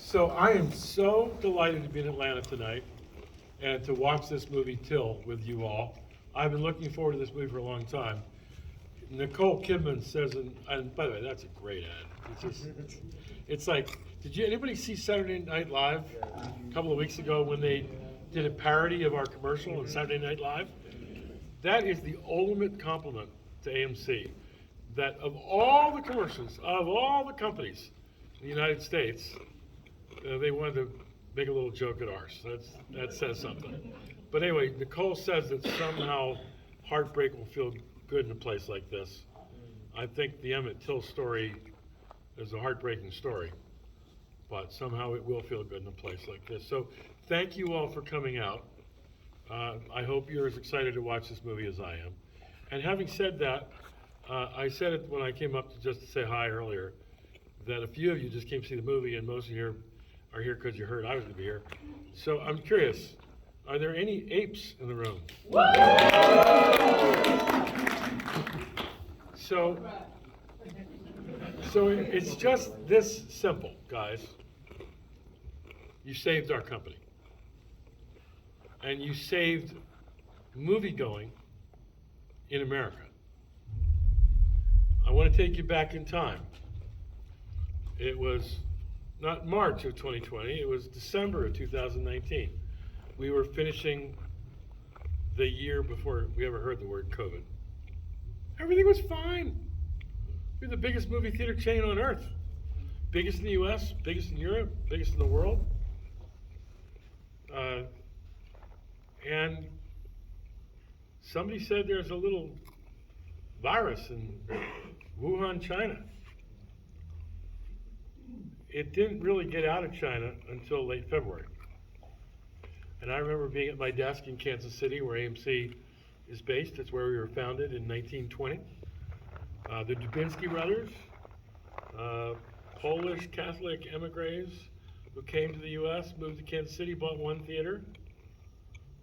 So I am so delighted to be in Atlanta tonight and to watch this movie Till with you all. I've been looking forward to this movie for a long time. Nicole Kidman says, and by the way, that's a great ad. It's like, anybody see Saturday Night Live a couple of weeks ago when they did a parody of our commercial on Saturday Night Live? That is the ultimate compliment to AMC. That of all the commercials, of all the companies in the United States, they wanted to make a little joke at ours. That says something. But anyway, Nicole says that somehow heartbreak will feel good in a place like this. I think the Emmett Till story is a heartbreaking story, but somehow it will feel good in a place like this. So thank you all for coming out. I hope you're as excited to watch this movie as I am. And having said that, I said it when I came up just to say hi earlier, that a few of you just came to see the movie and most of you are here because you heard I was going to be here. So I'm curious, are there any apes in the room? So it's just this simple, guys. You saved our company. And you saved movie-going in America. I want to take you back in time. It was not March of 2020, it was December of 2019. We were finishing the year before we ever heard the word COVID. Everything was fine. We're the biggest movie theater chain on earth. Biggest in the US, biggest in Europe, biggest in the world. And somebody said there's a little virus in Wuhan, China. It didn't really get out of China until late February. And I remember being at my desk in Kansas City, where AMC is based. It's where we were founded in 1920. The Dubinsky brothers, Polish Catholic emigres who came to the US, moved to Kansas City, bought one theater,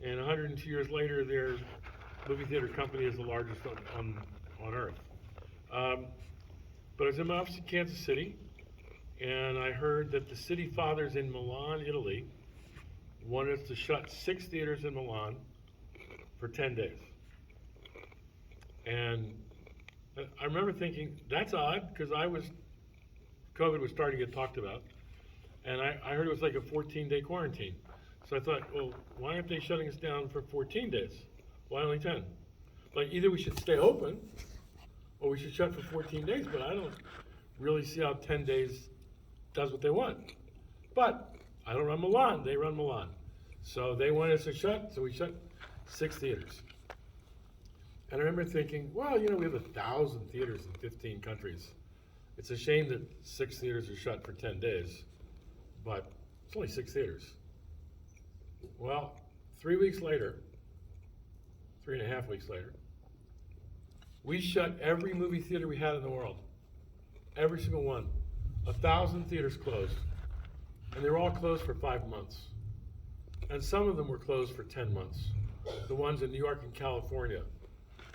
and 102 years later, their movie theater company is the largest on earth. But I was in my office in Kansas City, and I heard that the city fathers in Milan, Italy, wanted us to shut 6 theaters in Milan for 10 days. And I remember thinking, that's odd, because COVID was starting to get talked about, and I heard it was like a 14-day quarantine. So I thought, well, why aren't they shutting us down for 14 days? Why only 10? Like, either we should stay open, or we should shut for 14 days, but I don't really see how 10 days does what they want. But I don't run Milan, they run Milan. So they wanted us to shut, so we shut 6 theaters. And I remember thinking, well, we have 1,000 theaters in 15 countries. It's a shame that 6 theaters are shut for 10 days, but it's only 6 theaters. Well, 3 weeks later, 3.5 weeks later, we shut every movie theater we had in the world. Every single one. 1,000 theaters closed. And they were all closed for 5 months. And some of them were closed for 10 months. The ones in New York and California.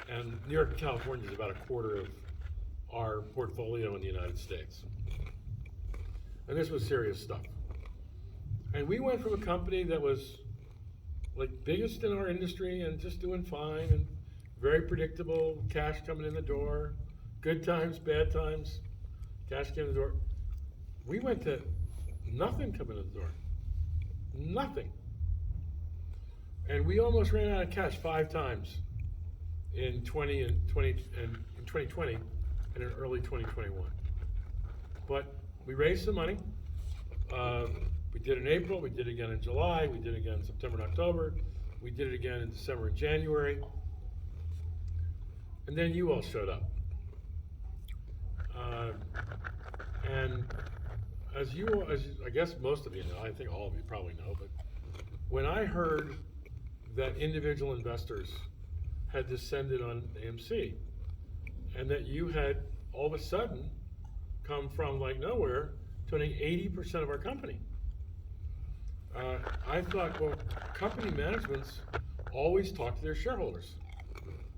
And New York and California is about a quarter of our portfolio in the United States. And this was serious stuff. And we went from a company that was like biggest in our industry and just doing fine and very predictable, cash coming in the door, good times, bad times, cash coming in the door. We went to nothing coming in the door. Nothing. And we almost ran out of cash 5 times in 2020 and in early 2021. But we raised some money. We did it in April, we did it again in July, we did it again in September and October, we did it again in December and January. And then you all showed up. And as I guess most of you know, I think all of you probably know, but when I heard that individual investors had descended on AMC, and that you had all of a sudden come from like nowhere to owning 80% of our company, I thought, well, company managements always talk to their shareholders.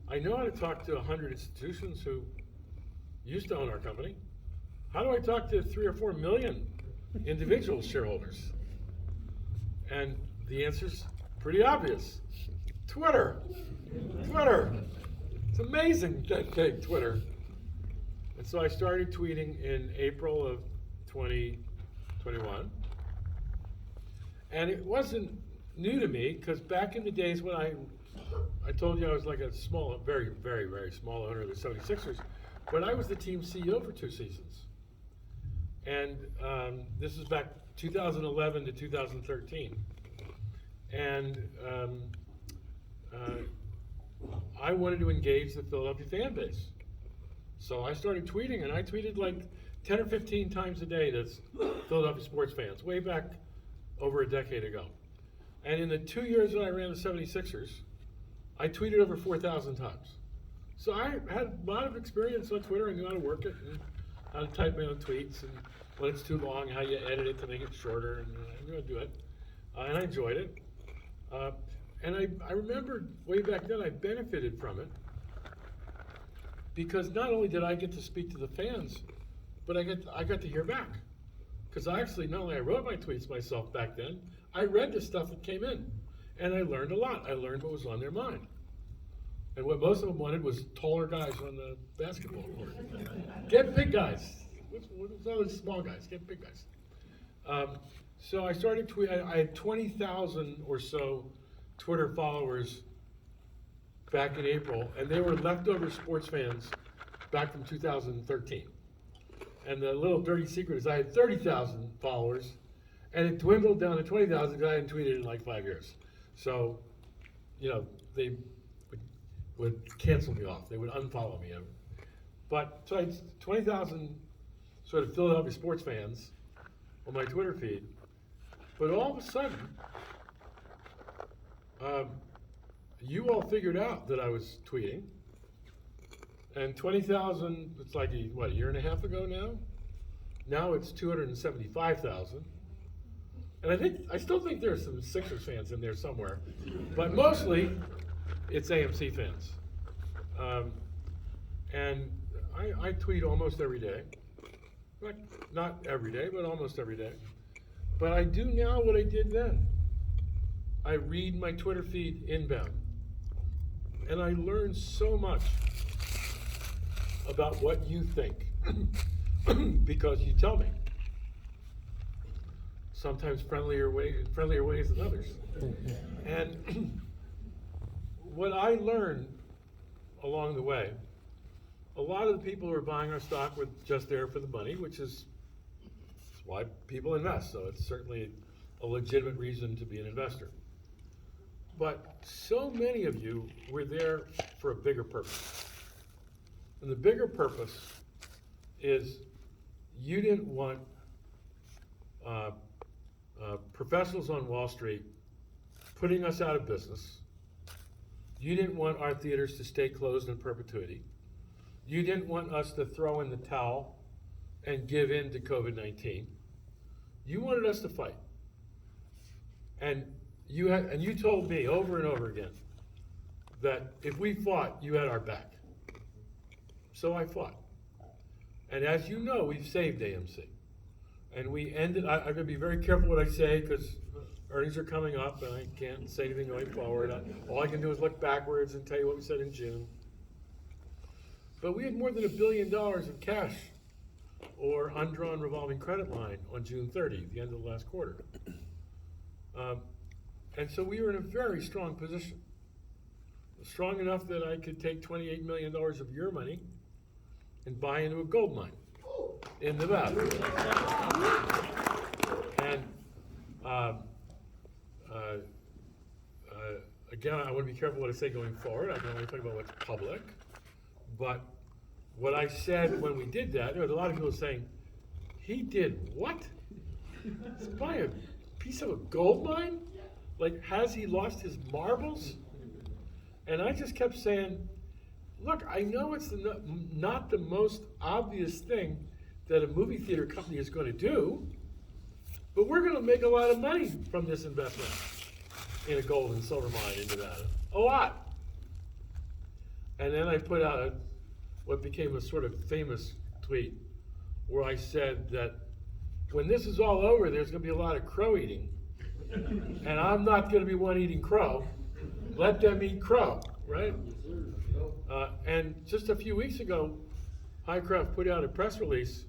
I know how to talk to 100 institutions who used to own our company. How do I talk to 3 or 4 million individual shareholders? And the answer's pretty obvious. Twitter. Twitter. It's amazing, that thing, Twitter. And so I started tweeting in April of 2021. And it wasn't new to me, because back in the days when I told you I was like a small, very, very, very small owner of the 76ers, but I was the team CEO for 2 seasons. And this is back 2011 to 2013. And I wanted to engage the Philadelphia fan base. So I started tweeting, and I tweeted like 10 or 15 times a day to Philadelphia sports fans, way back over a decade ago. And in the 2 years that I ran the 76ers, I tweeted over 4,000 times. So I had a lot of experience on Twitter. I knew how to work it, and how to type my own tweets, and when it's too long, how you edit it to make it shorter, and I knew how to do it. And I enjoyed it. And I remember way back then I benefited from it, because not only did I get to speak to the fans, but I got to hear back. Because I actually, not only I wrote my tweets myself back then, I read the stuff that came in, and I learned a lot. I learned what was on their mind. And what most of them wanted was taller guys on the basketball court. Get big guys. What's all these small guys? Get big guys. So I started tweeting. I had 20,000 or so Twitter followers back in April, and they were leftover sports fans back from 2013. And the little dirty secret is I had 30,000 followers, and it dwindled down to 20,000 because I hadn't tweeted in like 5 years. So, you know, they would cancel me off. They would unfollow me. But so I had 20,000 sort of Philadelphia sports fans on my Twitter feed. But all of a sudden, you all figured out that I was tweeting. And 20,000, it's like, a year and a half ago now? Now it's 275,000. And I still think there's some Sixers fans in there somewhere. But mostly, it's AMC fans. And I tweet almost every day. Not every day, but almost every day. But I do now what I did then. I read my Twitter feed inbound. And I learn so much about what you think because you tell me. Sometimes friendlier ways than others. And what I learned along the way, a lot of the people who are buying our stock were just there for the money, which is why people invest. So it's certainly a legitimate reason to be an investor. But so many of you were there for a bigger purpose. And the bigger purpose is you didn't want professionals on Wall Street putting us out of business. You didn't want our theaters to stay closed in perpetuity. You didn't want us to throw in the towel and give in to COVID-19. You wanted us to fight. And you told me over and over again that if we fought, you had our back. So I fought. And as you know, we've saved AMC. And we ended, I'm going to be very careful what I say because earnings are coming up and I can't say anything going forward. All I can do is look backwards and tell you what we said in June. But we had more than $1 billion of cash or undrawn revolving credit line on June 30, the end of the last quarter. And so we were in a very strong position. Strong enough that I could take $28 million of your money and buy into a gold mine in Nevada. And again, I want to be careful what I say going forward. I can only talk about what's public. But what I said when we did that, there was a lot of people saying, he did what? He's buying a piece of a gold mine? Like, has he lost his marbles? And I just kept saying, look, I know it's not the most obvious thing that a movie theater company is going to do, but we're going to make a lot of money from this investment in a gold and silver mine in Nevada. A lot. And then I put out what became a sort of famous tweet where I said that when this is all over, there's going to be a lot of crow eating. And I'm not going to be one eating crow. Let them eat crow, right? And just a few weeks ago, Highcraft put out a press release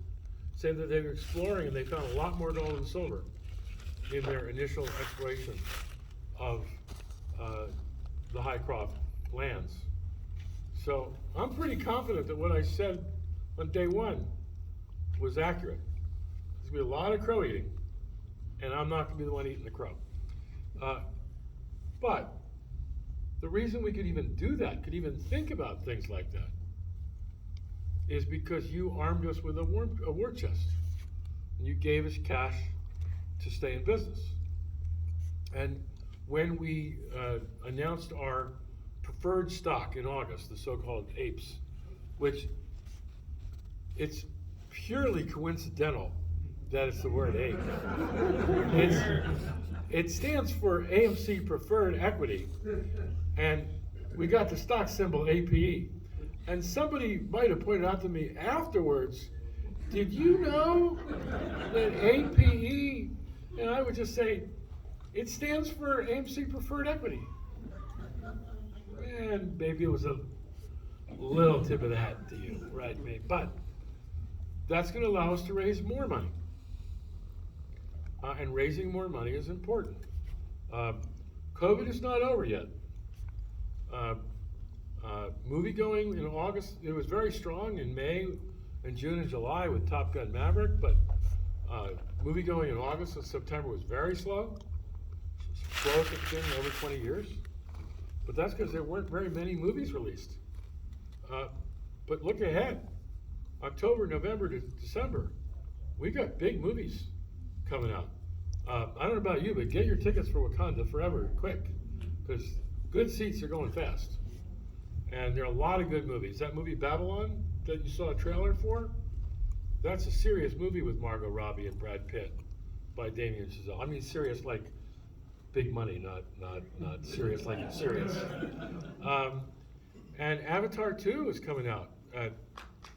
saying that they were exploring and they found a lot more gold and silver in their initial exploration of the Highcroft lands. So I'm pretty confident that what I said on day one was accurate. There's going to be a lot of crow eating, and I'm not going to be the one eating the crow. But the reason we could even do that, could even think about things like that, is because you armed us with a war chest. And you gave us cash to stay in business. And when we announced our preferred stock in August, the so-called APES, which it's purely coincidental that it's the word APES. It stands for AMC Preferred Equity, and we got the stock symbol APE. And somebody might have pointed out to me afterwards, did you know that APE, and I would just say, it stands for AMC Preferred Equity. And maybe it was a little tip of the hat to you, right? But that's going to allow us to raise more money. And raising more money is important. COVID is not over yet. Movie going in August, it was very strong in May and June and July with Top Gun Maverick, but movie going in August and September was very slow. Slowest it's been in over 20 years. But that's because there weren't very many movies released. But look ahead, October, November to December, we got big movies coming out. I don't know about you, but get your tickets for Wakanda Forever quick, because good seats are going fast. And there are a lot of good movies. That movie Babylon that you saw a trailer for, that's a serious movie with Margot Robbie and Brad Pitt by Damien Chazelle. I mean serious like big money, not serious like it's serious. And Avatar 2 is coming out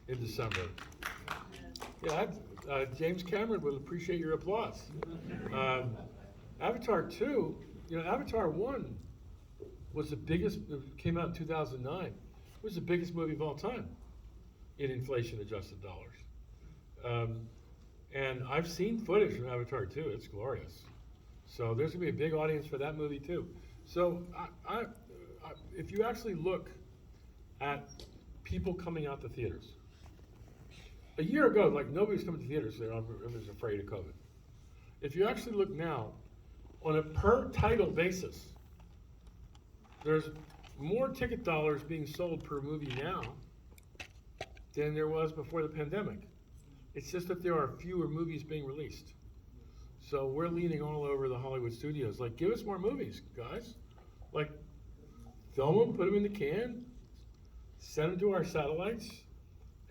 in December. Yeah, James Cameron would appreciate your applause. Avatar 2, Avatar 1 was the biggest, it came out in 2009. It was the biggest movie of all time in inflation-adjusted dollars. And I've seen footage from Avatar 2, it's glorious. So there's gonna be a big audience for that movie too. So if you actually look at people coming out to theaters, a year ago, like nobody was coming to theaters, everyone was afraid of COVID. If you actually look now, on a per title basis, there's more ticket dollars being sold per movie now than there was before the pandemic. It's just that there are fewer movies being released. So we're leaning all over the Hollywood studios, like, give us more movies, guys. Like, film them, put them in the can, send them to our satellites,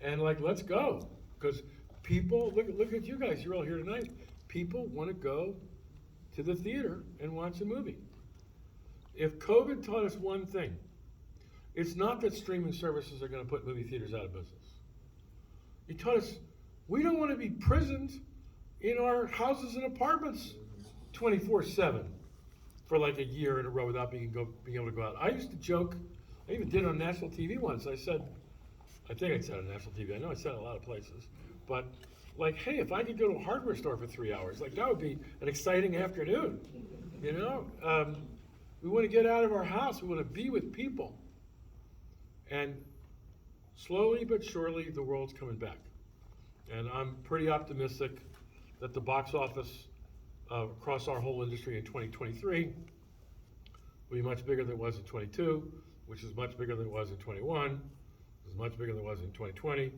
and like, let's go. Because people, look at you guys, you're all here tonight. People want to go to the theater and watch a movie. If COVID taught us one thing, it's not that streaming services are going to put movie theaters out of business. It taught us we don't want to be prisoned in our houses and apartments 24/7 for like a year in a row without being able to go out. I used to joke, I even did it on national TV once. I think I said on national TV, I know I said it a lot of places, but like, hey, if I could go to a hardware store for 3 hours, like that would be an exciting afternoon, you know? We want to get out of our house, we want to be with people. And slowly but surely, the world's coming back. And I'm pretty optimistic that the box office across our whole industry in 2023 will be much bigger than it was in 22, which is much bigger than it was in 21, which is much bigger than it was in 2020.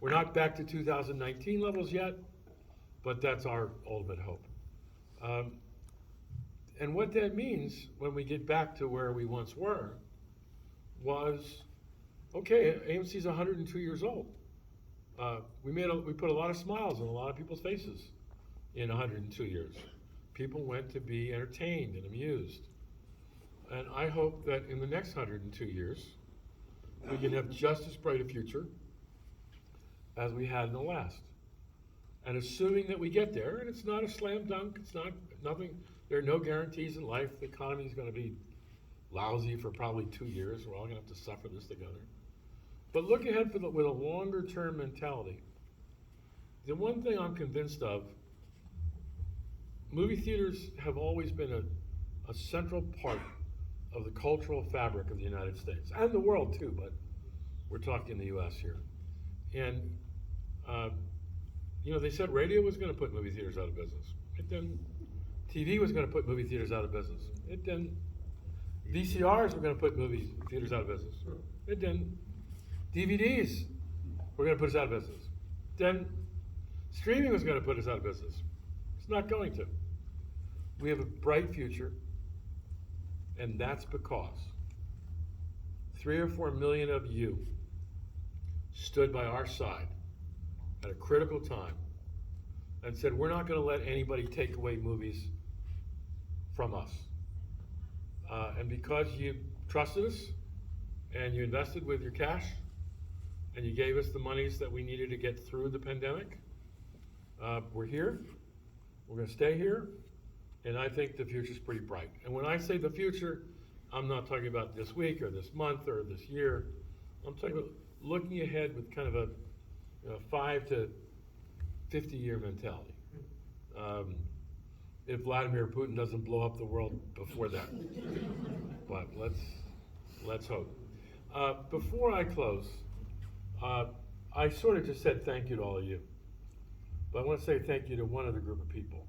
We're not back to 2019 levels yet, but that's our ultimate hope. And what that means when we get back to where we once were was, okay, AMC's 102 years old. We put a lot of smiles on a lot of people's faces in 102 years. People went to be entertained and amused. And I hope that in the next 102 years, we can have just as bright a future as we had in the last. And assuming that we get there, and it's not a slam dunk, it's not, nothing, there are no guarantees in life. The economy is gonna be lousy for probably 2 years. We're all gonna have to suffer this together. But look ahead with a longer term mentality. The one thing I'm convinced of, movie theaters have always been a central part of the cultural fabric of the United States, and the world too, but we're talking the US here. And, they said radio was gonna put movie theaters out of business. It didn't. TV was gonna put movie theaters out of business. It didn't. VCRs were gonna put movie theaters out of business. It didn't. DVDs were gonna put us out of business. Then streaming was gonna put us out of business. It's not going to. We have a bright future, and that's because 3 or 4 million of you stood by our side at a critical time and said, we're not gonna let anybody take away movies from us. And because you trusted us and you invested with your cash and you gave us the monies that we needed to get through the pandemic, we're here, we're gonna stay here, and I think the future's pretty bright. And when I say the future, I'm not talking about this week or this month or this year. I'm talking about looking ahead with kind of a 5 to 50-year mentality. If Vladimir Putin doesn't blow up the world before that. But let's hope. Before I close, I sort of just said thank you to all of you. But I want to say thank you to one other group of people.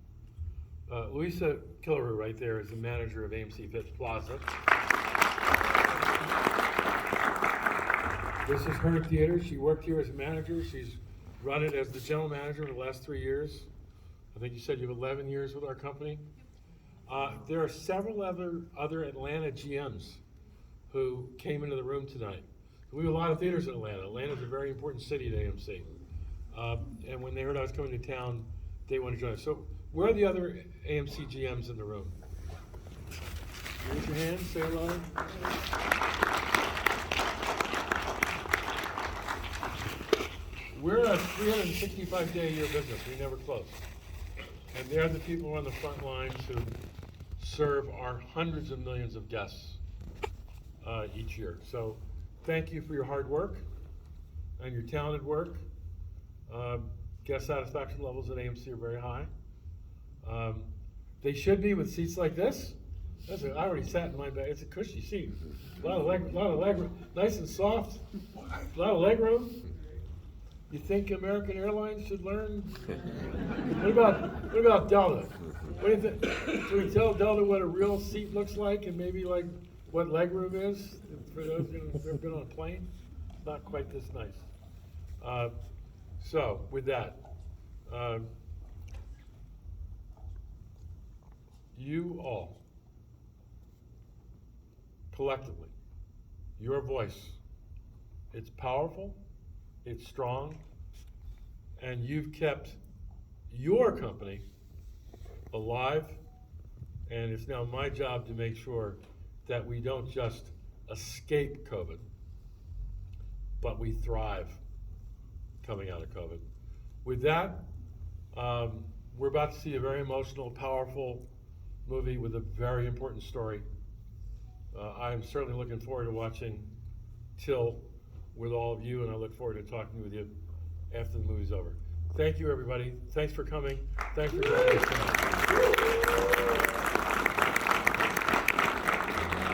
Louisa Killaroo right there is the manager of AMC Phipps Plaza. This is her theater. She worked here as a manager. She's run it as the general manager for the last 3 years. I think you said you have 11 years with our company. There are several other Atlanta GMs who came into the room tonight. We have a lot of theaters in Atlanta. Atlanta's a very important city to AMC. And when they heard I was coming to town, they wanted to join us. So where are the other AMC GMs in the room? Raise your hand, say hello. We're a 365-day-a-year business. We never close. And they're the people on the front lines who serve our hundreds of millions of guests each year. So thank you for your hard work and your talented work. Guest satisfaction levels at AMC are very high. They should be with seats like this. I already sat in my bed. It's a cushy seat. A lot of leg room, nice and soft. A lot of leg room. You think American Airlines should learn? What about Delta? What do you think? Should we tell Delta what a real seat looks like and maybe like what legroom is for those who've ever been on a plane? It's not quite this nice. So with that, you all, collectively, your voice, it's powerful, it's strong, and you've kept your company alive, and it's now my job to make sure that we don't just escape COVID, but we thrive coming out of COVID. With that, we're about to see a very emotional, powerful movie with a very important story. I'm certainly looking forward to watching Till with all of you, and I look forward to talking with you after the movie's over. Thank you, everybody. Thanks for coming. Thanks for joining us tonight.